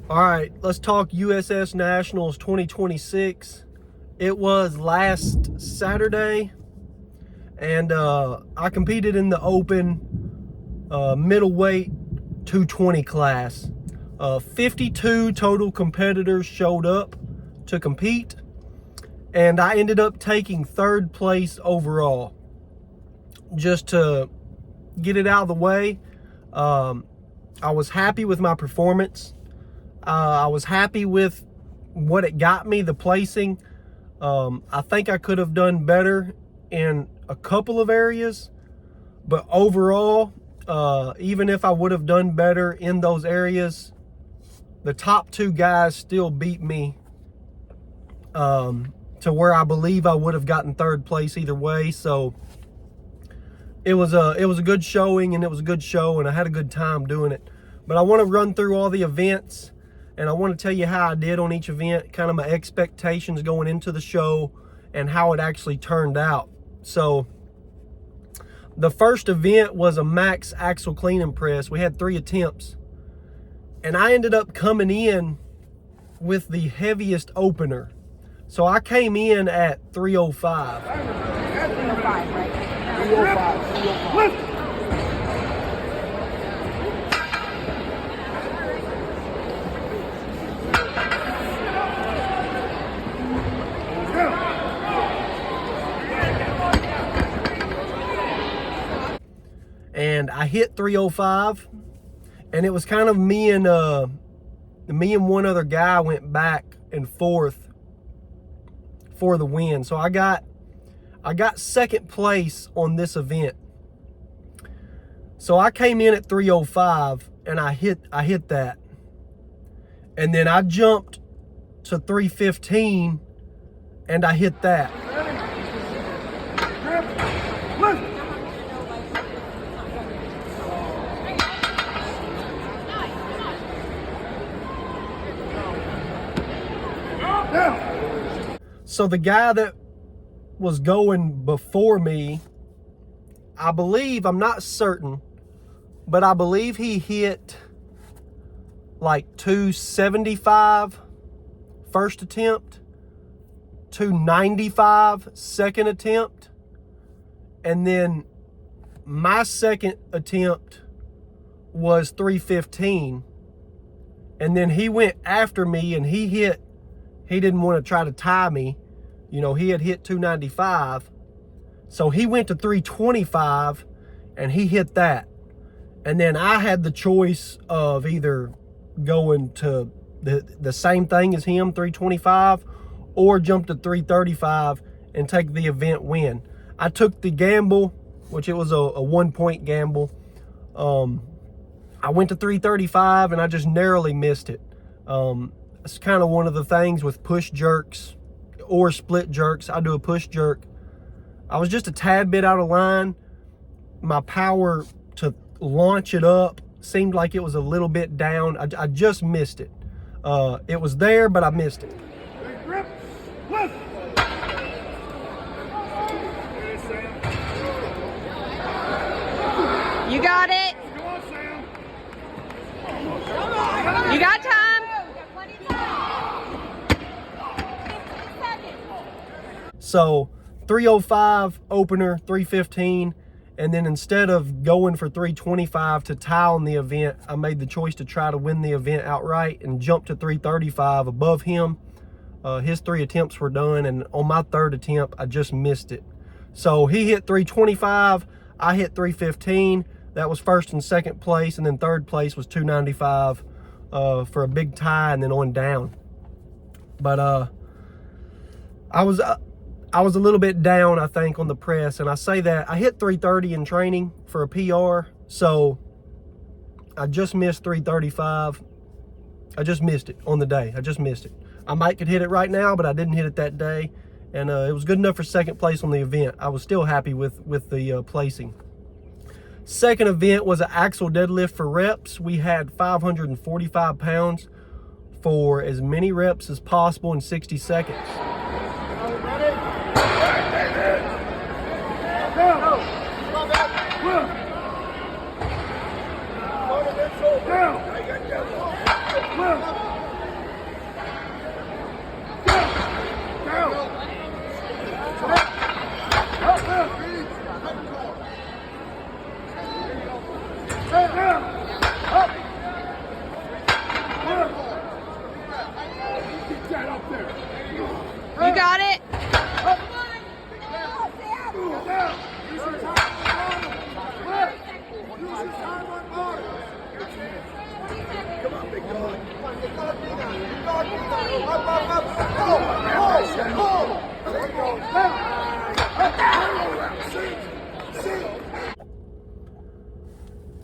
All right, let's talk USS Nationals 2026. It was last Saturday, and I competed in the open middleweight 220 class. 52 total competitors showed up to compete, and I ended up taking third place overall. Just to get it out of the way, I was happy with my performance. I was happy with what it got me, the placing. I think I could have done better in a couple of areas, but overall, even if I would have done better in those areas, the top two guys still beat me to where I believe I would have gotten third place either way. So it was a good showing, and it was a good show, and I had a good time doing it. But I want to run through all the events, and I want to tell you how I did on each event, kind of my expectations going into the show and how it actually turned out. So the first event was a max axle clean and press. We had 3 attempts, and I ended up coming in with the heaviest opener. So I came in at 305. 305, right? 305. Lift! And I hit 305, and it was kind of me and one other guy went back and forth for the win. So I got second place on this event. So I came in at 305, and I hit that, and then I jumped to 315, and I hit that. So the guy that was going before me, I believe, I'm not certain, but I believe he hit like 275 first attempt, 295 second attempt, and then my second attempt was 315, and then he went after me, and he didn't want to try to tie me. You know, he had hit 295. So he went to 325, and he hit that. And then I had the choice of either going to the same thing as him, 325, or jump to 335 and take the event win. I took the gamble, which it was a 1-point gamble. I went to 335, and I just narrowly missed it. It's kind of one of the things with push jerks or split jerks. I do a push jerk. I was just a tad bit out of line. My power to launch it up seemed like it was a little bit down. I just missed it. It was there, but I missed it. You got it. You got time. So 305 opener, 315, and then instead of going for 325 to tie on the event, I made the choice to try to win the event outright and jump to 335 above him. His 3 attempts were done, and on my third attempt, I just missed it. So he hit 325, I hit 315. That was first and second place, and then third place was 295 for a big tie, and then on down. But I was a little bit down, I think, on the press, and I say that I hit 330 in training for a PR, so I just missed 335. I just missed it on the day. I just missed it. I might could hit it right now, but I didn't hit it that day, and it was good enough for second place on the event. I was still happy with the placing. Second event was an axle deadlift for reps. We had 545 pounds for as many reps as possible in 60 seconds.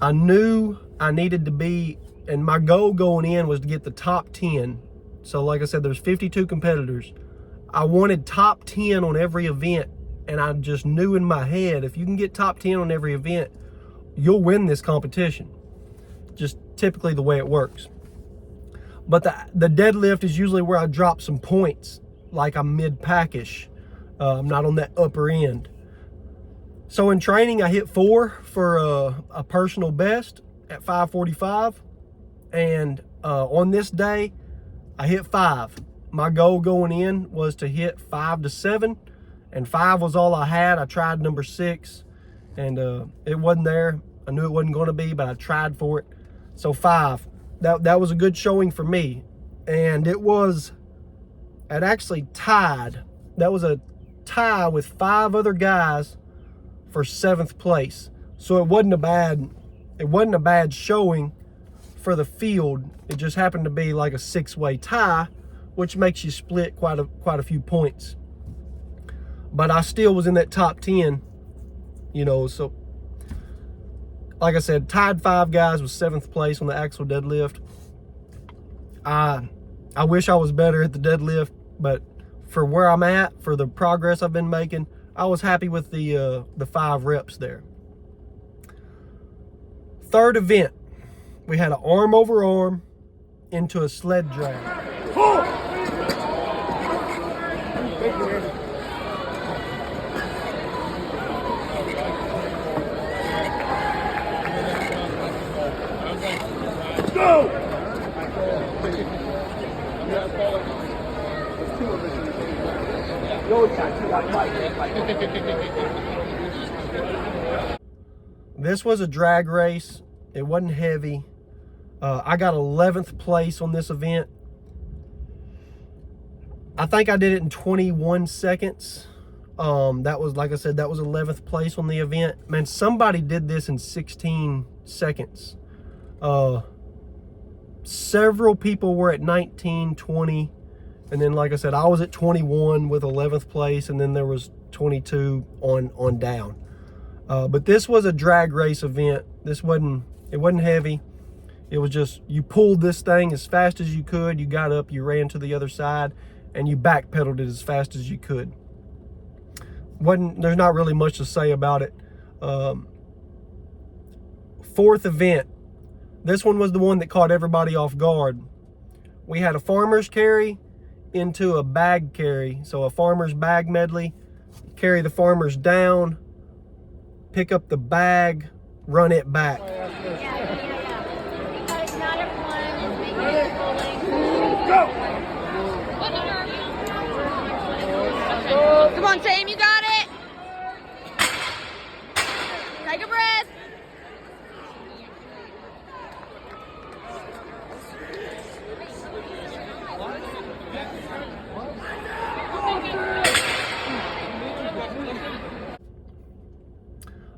I knew I needed to be, and my goal going in was to get the top 10. So like I said, there's 52 competitors. I wanted top 10 on every event, and I just knew in my head, if you can get top 10 on every event, you'll win this competition. Just typically the way it works. But the deadlift is usually where I drop some points, like I'm mid-packish. I'm not on that upper end. So in training, I hit 4 for a personal best at 5:45. And on this day, I hit 5. My goal going in was to hit 5 to 7, and 5 was all I had. I tried number 6, and it wasn't there. I knew it wasn't going to be, but I tried for it. So 5. That was a good showing for me. And it actually tied. That was a tie with 5 other guys for 7th place. So it wasn't a bad showing for the field. It just happened to be like a 6-way tie, which makes you split quite a few points. But I still was in that top 10, you know. So like I said, tied 5 guys with 7th place on the axle deadlift. I wish I was better at the deadlift, but for where I'm at, for the progress I've been making, I was happy with the 5 reps there. 3rd event, we had an arm over arm into a sled drag. Go! This was a drag race. It wasn't heavy. I got 11th place on this event. I think I did it in 21 seconds. That was, like I said, that was 11th place on the event. Man, somebody did this in 16 seconds. Several people were at 19, 20. And then, like I said, I was at 21 with 11th place, and then there was 22 on down. But this was a drag race event. It wasn't heavy. It was just, you pulled this thing as fast as you could. You got up, you ran to the other side, and you backpedaled it as fast as you could. There's not really much to say about it. 4th event. This one was the one that caught everybody off guard. We had a farmer's carry into a bag carry. So a farmer's bag medley. Carry the farmers down, pick up the bag, run it back. Because not everyone is making it fully. Go! Come on, Sam, you got it. Take a breath.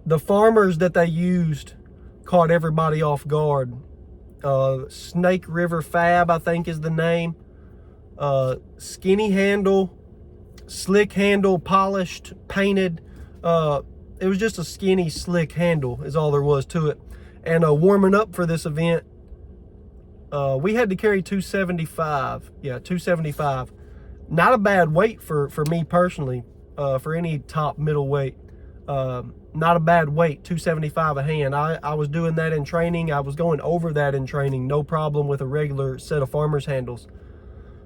The farmers that they used caught everybody off guard. Snake River Fab, I think is the name. Skinny handle, slick handle, polished, painted. It was just a skinny, slick handle is all there was to it. And warming up for this event, we had to carry 275. Yeah, 275. Not a bad weight for me personally, for any top middleweight. Not a bad weight, 275 a hand. I was doing that in training. I was going over that in training, no problem with a regular set of farmer's handles.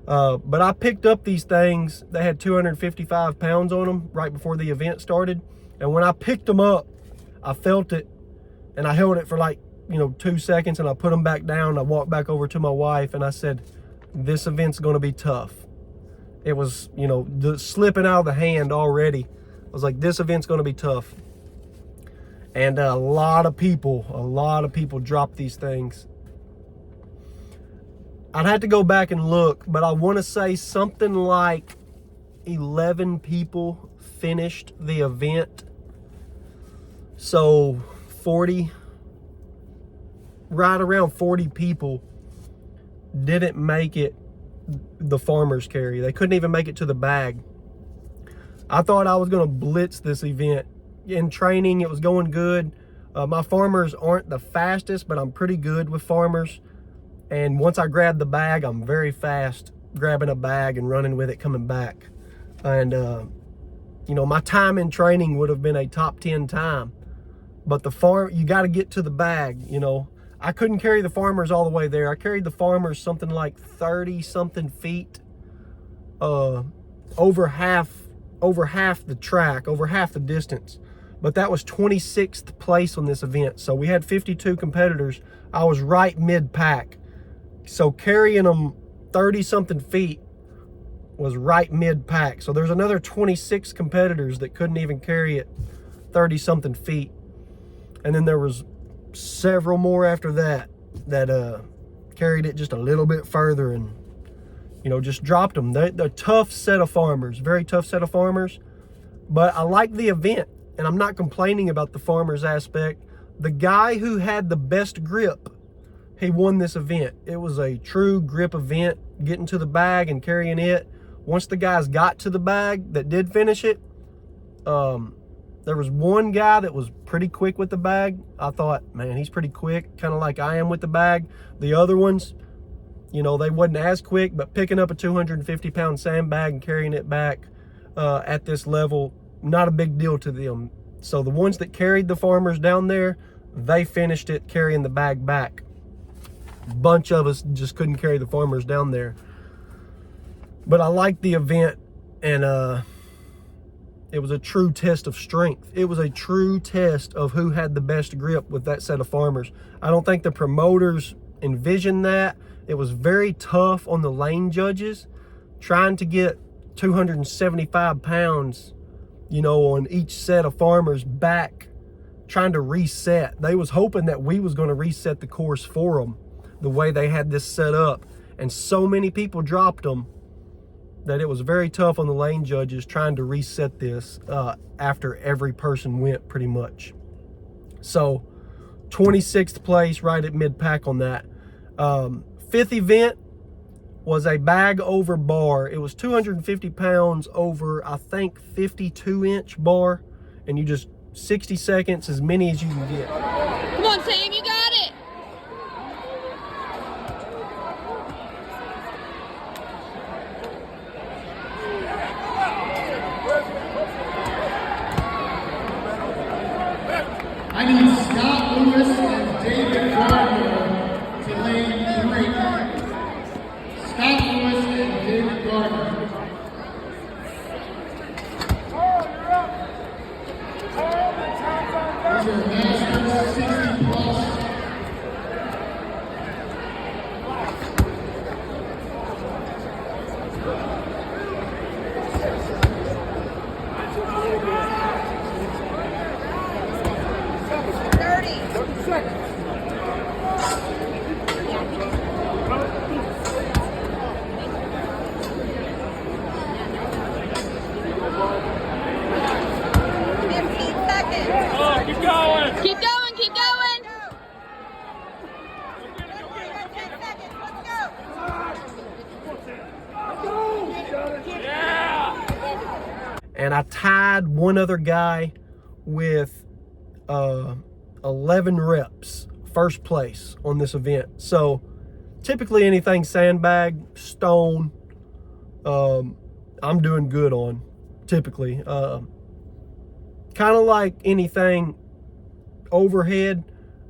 But I picked up these things. They had 255 pounds on them right before the event started. And when I picked them up, I felt it, and I held it for like, 2 seconds, and I put them back down. I walked back over to my wife, and I said, this event's going to be tough. It was, slipping out of the hand already. I was like, this event's going to be tough. And a lot of people dropped these things. I'd have to go back and look, but I want to say something like 11 people finished the event. So 40, right around 40 people didn't make it the farmer's carry. They couldn't even make it to the bag. I thought I was going to blitz this event. In training, it was going good. My farmers aren't the fastest, but I'm pretty good with farmers. And once I grab the bag, I'm very fast grabbing a bag and running with it coming back. And, you know, my time in training would have been a top 10 time. But you got to get to the bag, you know. I couldn't carry the farmers all the way there. I carried the farmers something like 30 something feet, over half the track, over half the distance. But that was 26th place on this event. So we had 52 competitors. I was right mid-pack. So carrying them 30 something feet was right mid-pack. So there's another 26 competitors that couldn't even carry it 30 something feet. And then there was several more after that carried it just a little bit further and, you know, just dropped them. They're a tough set of farmers, very tough set of farmers. But I like the event, and I'm not complaining about the farmers aspect. The guy who had the best grip, he won this event. It was a true grip event, getting to the bag and carrying it. Once the guys got to the bag that did finish it, there was one guy that was pretty quick with the bag. I thought, man, he's pretty quick, kind of like I am with the bag. The other ones, you know, they wasn't as quick, but picking up a 250-pound sandbag and carrying it back at this level, not a big deal to them. So the ones that carried the farmers down there, they finished it carrying the bag back. A bunch of us just couldn't carry the farmers down there. But I liked the event, and it was a true test of strength. It was a true test of who had the best grip with that set of farmers. I don't think the promoters envisioned that. It was very tough on the lane judges, trying to get 275 pounds, you know, on each set of farmers back, trying to reset. They was hoping that we was going to reset the course for them, the way they had this set up. And so many people dropped them that it was very tough on the lane judges trying to reset this after every person went, pretty much. So 26th place, right at mid-pack on that. Fifth event was a bag over bar. It was 250 pounds over, I think, 52-inch bar. And you just, 60 seconds, as many as you can get. Come on, Sam, you got it. I need Scott Lewis and David Gardner to lane 3. Scott Lewis and David Gardner. These are Masters 60 plus. Keep going, keep going. And I tied one other guy with 11 reps, first place on this event. So typically anything sandbag, stone, I'm doing good on, typically. Kind of like anything overhead,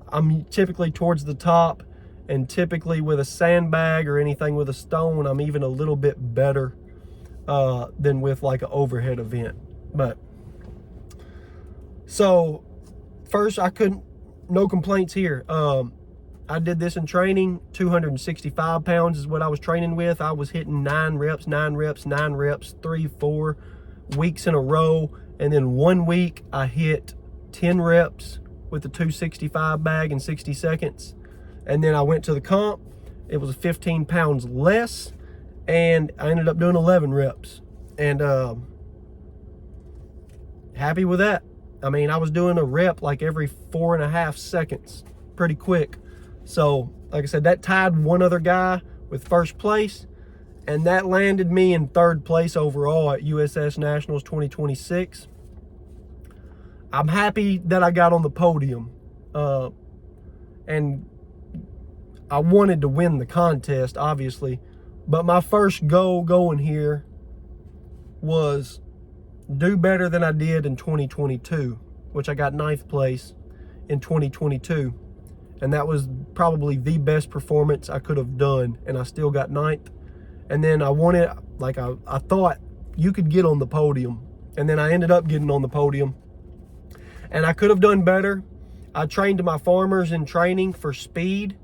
I'm typically towards the top, and typically with a sandbag or anything with a stone, I'm even a little bit better than with like an overhead event. But so first, no complaints here. I did this in training. 265 pounds is what I was training with. I was hitting 9 reps, 3, 4 weeks in a row. And then 1 week I hit 10 reps with the 265 bag in 60 seconds. And then I went to the comp. It was 15 pounds less, and I ended up doing 11 reps. And happy with that. I mean, I was doing a rep like every 4.5 seconds, pretty quick. So, like I said, that tied one other guy with first place, and that landed me in third place overall at USS Nationals 2026. I'm happy that I got on the podium, and I wanted to win the contest, obviously, but my first goal going here was do better than I did in 2022, which I got 9th place in 2022. And that was probably the best performance I could have done, and I still got 9th. And then I wanted, like I thought you could get on the podium, and then I ended up getting on the podium. And I could have done better. I trained my farmers in training for speed.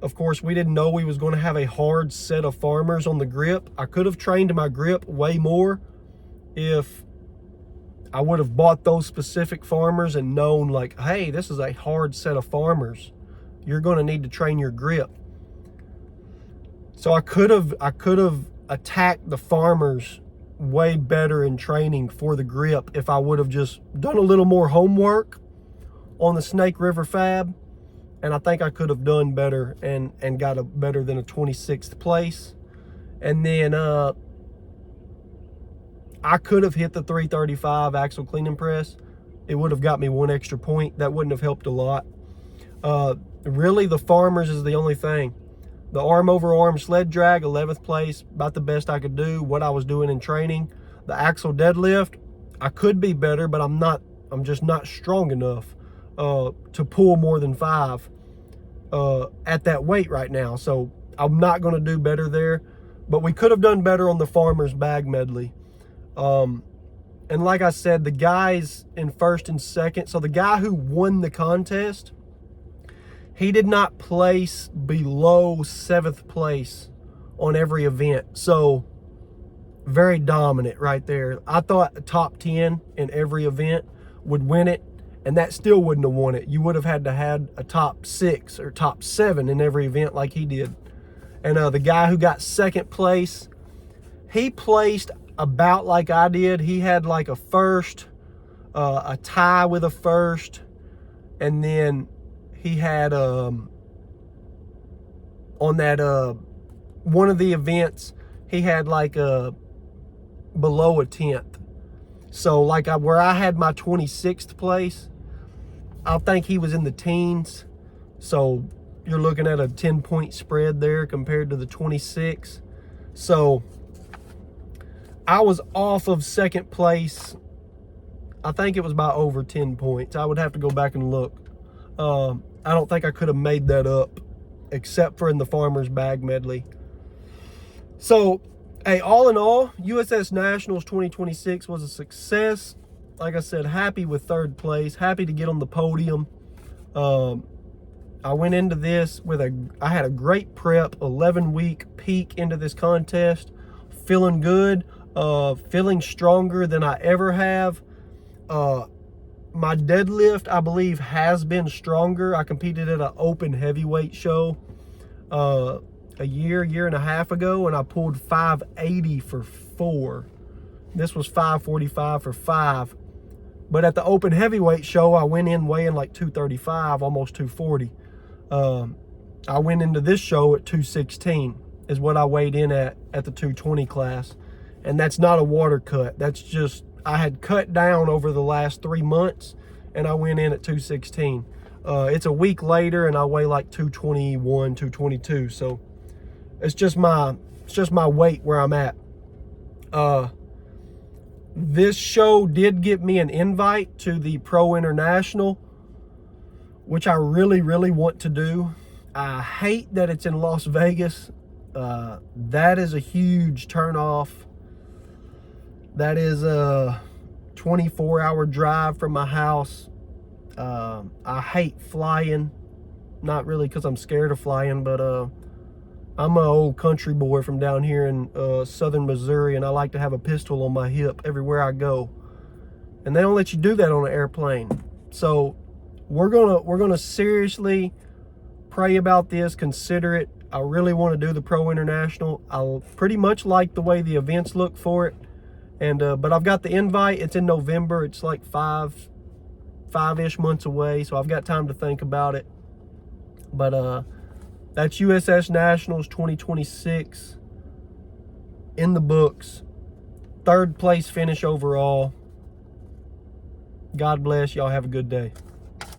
Of course, we didn't know we was going to have a hard set of farmers on the grip. I could have trained my grip way more if I would have bought those specific farmers and known, like, hey, this is a hard set of farmers. You're going to need to train your grip. So I could have attacked the farmers way better in training for the grip if I would have just done a little more homework on the Snake River Fab. And I think I could have done better and got a better than a 26th place. And then I could have hit the 335 axle clean and press. It would have got me 1 extra point. That wouldn't have helped a lot. Really, the farmers is the only thing. The arm over arm sled drag, 11th place, about the best I could do, what I was doing in training. The axle deadlift, I could be better, but I'm just not strong enough to pull more than 5 at that weight right now. So I'm not going to do better there. But we could have done better on the farmer's bag medley. And like I said, the guys in first and second, so the guy who won the contest, he did not place below 7th place on every event. So very dominant right there. I thought top 10 in every event would win it, and that still wouldn't have won it. You would have had to have a top 6 or top 7 in every event like he did. And the guy who got 2nd place, he placed about like I did. He had like a first, a tie with a first, and then he had on that one of the events, he had like below a 10th. So like where I had my 26th place, I think he was in the teens. So you're looking at a 10-point spread there compared to the 26. So I was off of 2nd place. I think it was by over 10 points. I would have to go back and look. I don't think I could have made that up except for in the farmer's bag medley. So, hey, all in all, USS Nationals 2026 was a success. Like I said, happy with 3rd place, happy to get on the podium. I went into this with I had a great prep, 11-week peak into this contest, feeling good, feeling stronger than I ever have. My deadlift, I believe, has been stronger. I competed at an open heavyweight show a year and a half ago, and I pulled 580 for 4. This was 545 for 5. But at the open heavyweight show, I went in weighing like 235, almost 240. I went into this show at 216 is what I weighed in at the 220 class. And that's not a water cut. That's just, I had cut down over the last 3 months, and I went in at 216. It's a week later, and I weigh like 221, 222. So it's just my weight where I'm at. This show did get me an invite to the Pro International, which I really, really want to do. I hate that it's in Las Vegas. That is a huge turnoff. That is a 24-hour drive from my house. I hate flying. Not really because I'm scared of flying, but I'm an old country boy from down here in southern Missouri, and I like to have a pistol on my hip everywhere I go. And they don't let you do that on an airplane. So we're gonna seriously pray about this, consider it. I really want to do the Pro International. I pretty much like the way the events look for it. And but I've got the invite. It's in November. It's like five-ish months away, so I've got time to think about it. But That's USS Nationals 2026 in the books. 3rd place finish overall. God bless. Y'all have a good day.